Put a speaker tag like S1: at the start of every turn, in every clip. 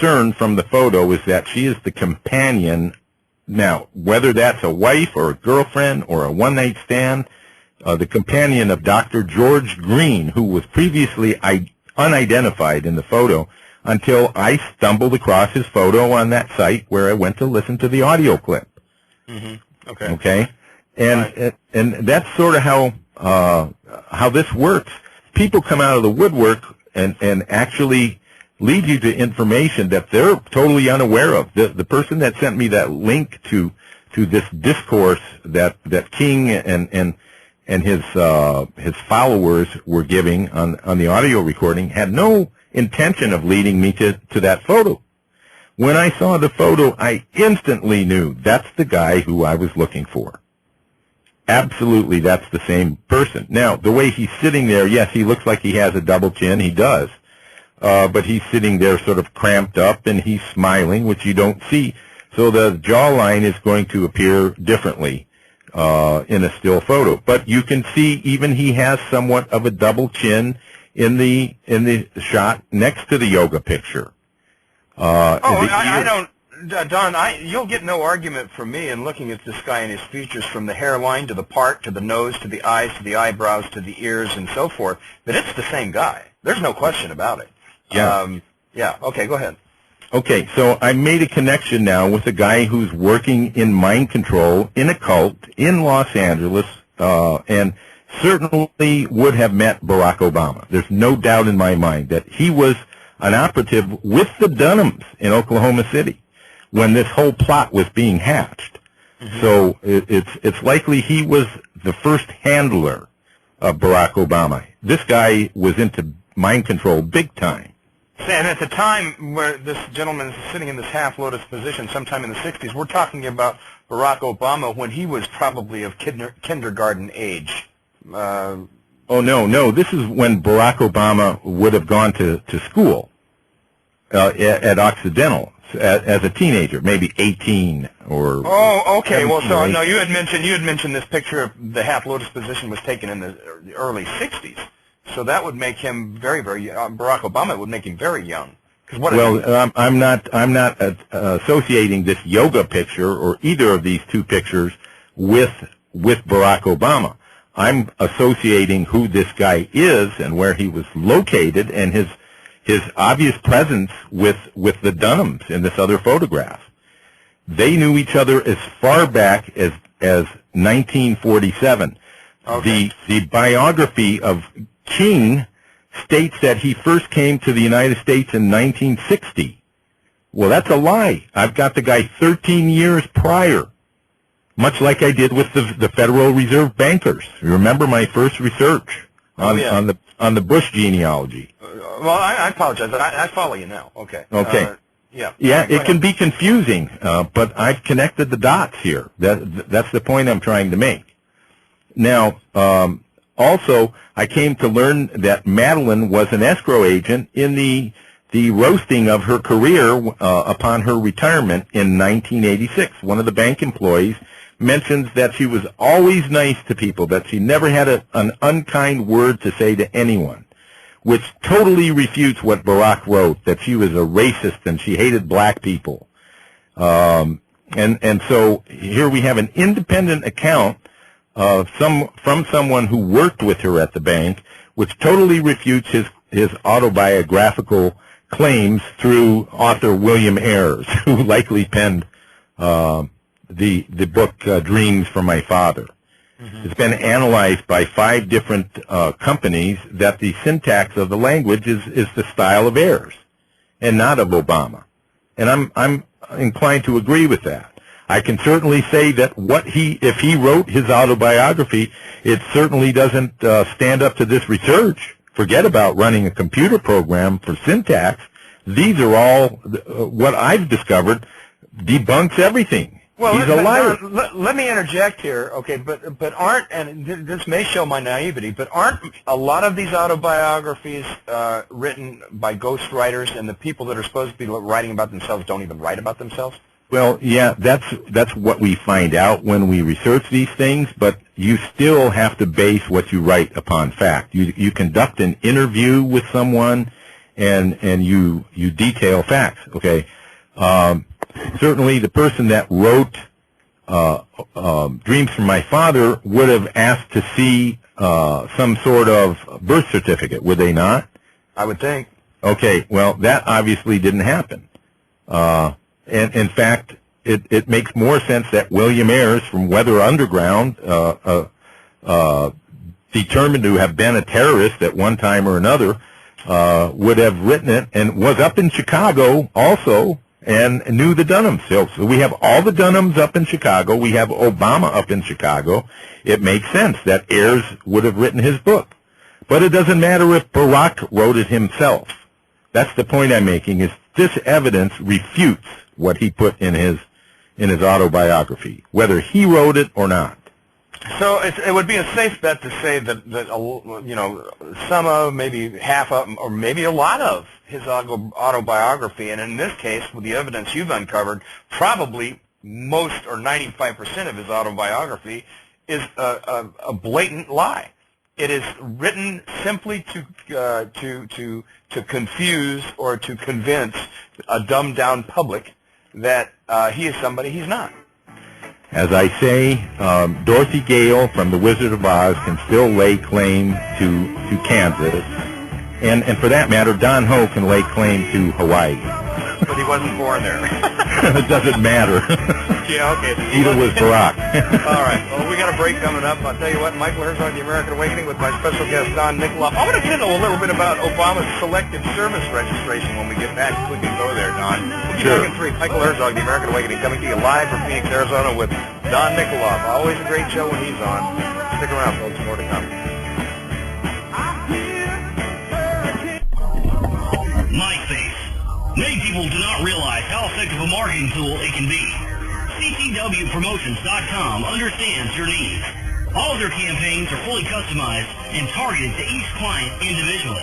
S1: discern from the photo is that she is the companion. Now, whether that's a wife or a girlfriend or a one-night stand, the companion of Dr. George Green, who was previously unidentified in the photo until I stumbled across his photo on that site where I went to listen to the audio clip.
S2: Mm-hmm. Okay.
S1: Okay? And that's sort of how this works. People come out of the woodwork and actually lead you to information that they're totally unaware of. The person that sent me that link to this discourse that King and his followers were giving on the audio recording had no intention of leading me to that photo. When I saw the photo, I instantly knew that's the guy who I was looking for. Absolutely, that's the same person. Now, the way he's sitting there, yes, he looks like he has a double chin. He does. But he's sitting there sort of cramped up, and he's smiling, which you don't see. So the jawline is going to appear differently in a still photo. But you can see even he has somewhat of a double chin in the shot next to the yoga picture.
S2: I don't, Don, you'll get no argument from me in looking at this guy and his features from the hairline to the part, to the nose, to the eyes, to the eyebrows, to the ears, and so forth, that it's the same guy. There's no question about it.
S1: Yeah.
S2: Yeah, okay, go ahead.
S1: Okay, so I made a connection now with a guy who's working in mind control in a cult in Los Angeles, and certainly would have met Barack Obama. There's no doubt in my mind that he was an operative with the Dunhams in Oklahoma City when this whole plot was being hatched. Mm-hmm. So it's likely he was the first handler of Barack Obama. This guy was into mind control big time.
S2: And at the time where this gentleman is sitting in this half-lotus position, sometime in the 60s, we're talking about Barack Obama when he was probably of kindergarten age.
S1: Oh, no. This is when Barack Obama would have gone to school at Occidental as a teenager, maybe 18 or...
S2: Oh, okay. Well, so no, you had mentioned this picture of the half-lotus position was taken in the early 60s. So that would make him very, very young. Barack Obama would make him very young.
S1: I'm not associating this yoga picture or either of these two pictures with Barack Obama. I'm associating who this guy is and where he was located and his obvious presence with the Dunhams in this other photograph. They knew each other as far back as 1947. Okay. The biography of King states that he first came to the United States in 1960. Well, that's a lie. I've got the guy 13 years prior, much like I did with the Federal Reserve bankers. Remember my first research on the Bush genealogy.
S2: Well, I apologize. I follow you now. Okay.
S1: Okay.
S2: Yeah,
S1: it can be confusing, but I've connected the dots here. That's the point I'm trying to make. Now, also, I came to learn that Madeline was an escrow agent in the roasting of her career upon her retirement in 1986. One of the bank employees mentions that she was always nice to people, that she never had an unkind word to say to anyone, which totally refutes what Barack wrote, that she was a racist and she hated black people. And so here we have an independent account from someone who worked with her at the bank, which totally refutes his autobiographical claims through author William Ayers, who likely penned the book Dreams from My Father. Mm-hmm. It's been analyzed by 5 different companies that the syntax of the language is the style of Ayers and not of Obama. And I'm inclined to agree with that. I can certainly say that if he wrote his autobiography, it certainly doesn't stand up to this research. Forget about running a computer program for syntax. These are all, what I've discovered, debunks everything.
S2: Well,
S1: he's a liar.
S2: Let me interject here, okay, but aren't, and this may show my naivety, but aren't a lot of these autobiographies written by ghostwriters, and the people that are supposed to be writing about themselves don't even write about themselves?
S1: Well, yeah, that's what we find out when we research these things, but you still have to base what you write upon fact. You conduct an interview with someone, and you detail facts. Okay, certainly the person that wrote Dreams from My Father would have asked to see some sort of birth certificate, would they not?
S2: I would think.
S1: Okay, well, that obviously didn't happen. And in fact, it makes more sense that William Ayers from Weather Underground, determined to have been a terrorist at one time or another, would have written it and was up in Chicago also and knew the Dunhams. So we have all the Dunhams up in Chicago. We have Obama up in Chicago. It makes sense that Ayers would have written his book. But it doesn't matter if Barack wrote it himself. That's the point I'm making, is this evidence refutes what he put in his autobiography, whether he wrote it or not.
S2: So it would be a safe bet to say that you know, some of, maybe half of, or maybe a lot of his autobiography, and in this case, with the evidence you've uncovered, probably most or 95% of his autobiography is a blatant lie. It is written simply to confuse or to convince a dumbed-down public that he is somebody he's not.
S1: As I say, Dorothy Gale from The Wizard of Oz can still lay claim to Kansas, and for that matter, Don Ho can lay claim to Hawaii.
S2: But he wasn't born there.
S1: It doesn't matter.
S2: Yeah, okay.
S1: Either was Barack.
S2: All right. Well, we got a break coming up. I'll tell you what, Michael Herzog, The American Awakening, with my special guest, Don Nicoloff. I want to get a little bit about Obama's selective service registration when we get back. If we can go there, Don. We'll be back in 3. Michael Herzog, The American Awakening, coming to you live from Phoenix, Arizona, with Don Nicoloff. Always a great show when he's on. Stick around, folks. More to come.
S3: MySpace. Many people do not realize how effective a marketing tool it can be. CCWpromotions.com understands your needs. All of their campaigns are fully customized and targeted to each client individually.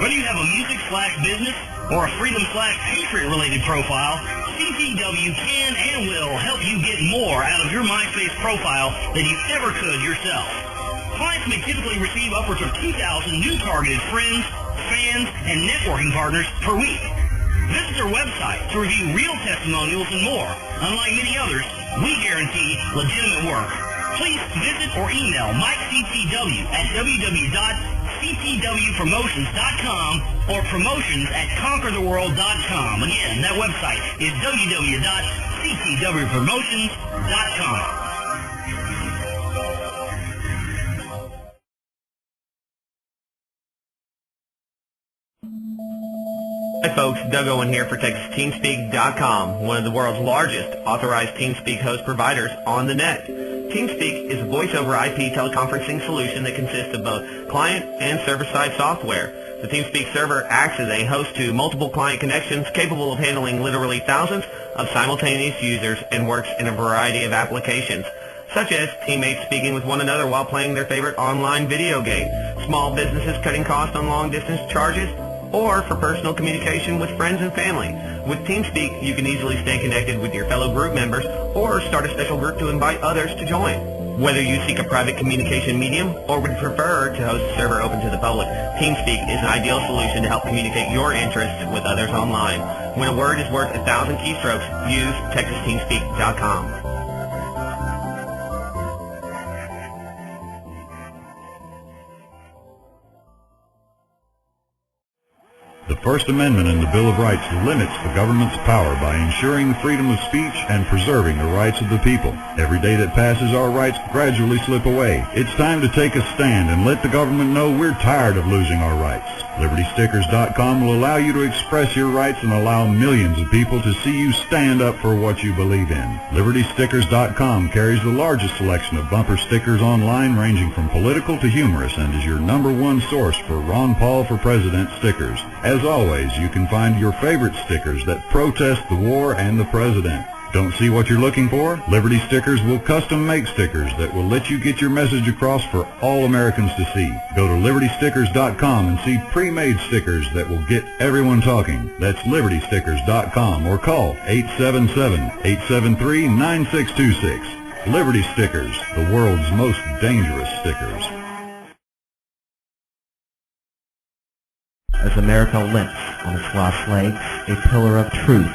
S3: Whether you have a music/business or a freedom/patriot-related profile, CCW can and will help you get more out of your MySpace profile than you ever could yourself. Clients may typically receive upwards of 2,000 new targeted friends, fans, and networking partners per week. Visit their website to review real testimonials and more. Unlike many others, we guarantee legitimate work. Please visit or email MikeCTW at www.ctwpromotions.com or promotions@conquertheworld.com. Again, that website is www.ctwpromotions.com.
S4: Hi folks, Doug Owen here for TexasTeamSpeak.com, one of the world's largest authorized TeamSpeak host providers on the net. TeamSpeak is a voice-over IP teleconferencing solution that consists of both client and server-side software. The TeamSpeak server acts as a host to multiple client connections capable of handling literally thousands of simultaneous users and works in a variety of applications, such as teammates speaking with one another while playing their favorite online video game, small businesses cutting costs on long-distance charges, or for personal communication with friends and family. With TeamSpeak, you can easily stay connected with your fellow group members or start a special group to invite others to join. Whether you seek a private communication medium or would prefer to host a server open to the public, TeamSpeak is an ideal solution to help communicate your interests with others online. When a word is worth 1,000 keystrokes, use TexasTeamSpeak.com.
S5: The First Amendment in the Bill of Rights limits the government's power by ensuring freedom of speech and preserving the rights of the people. Every day that passes, our rights gradually slip away. It's time to take a stand and let the government know we're tired of losing our rights. LibertyStickers.com will allow you to express your rights and allow millions of people to see you stand up for what you believe in. LibertyStickers.com carries the largest selection of bumper stickers online, ranging from political to humorous, and is your #1 source for Ron Paul for President stickers. As always, you can find your favorite stickers that protest the war and the president. Don't see what you're looking for? Liberty Stickers will custom make stickers that will let you get your message across for all Americans to see. Go to LibertyStickers.com and see pre-made stickers that will get everyone talking. That's LibertyStickers.com or call 877-873-9626. Liberty Stickers, the world's most dangerous stickers.
S6: as America limps on its last legs, a pillar of truth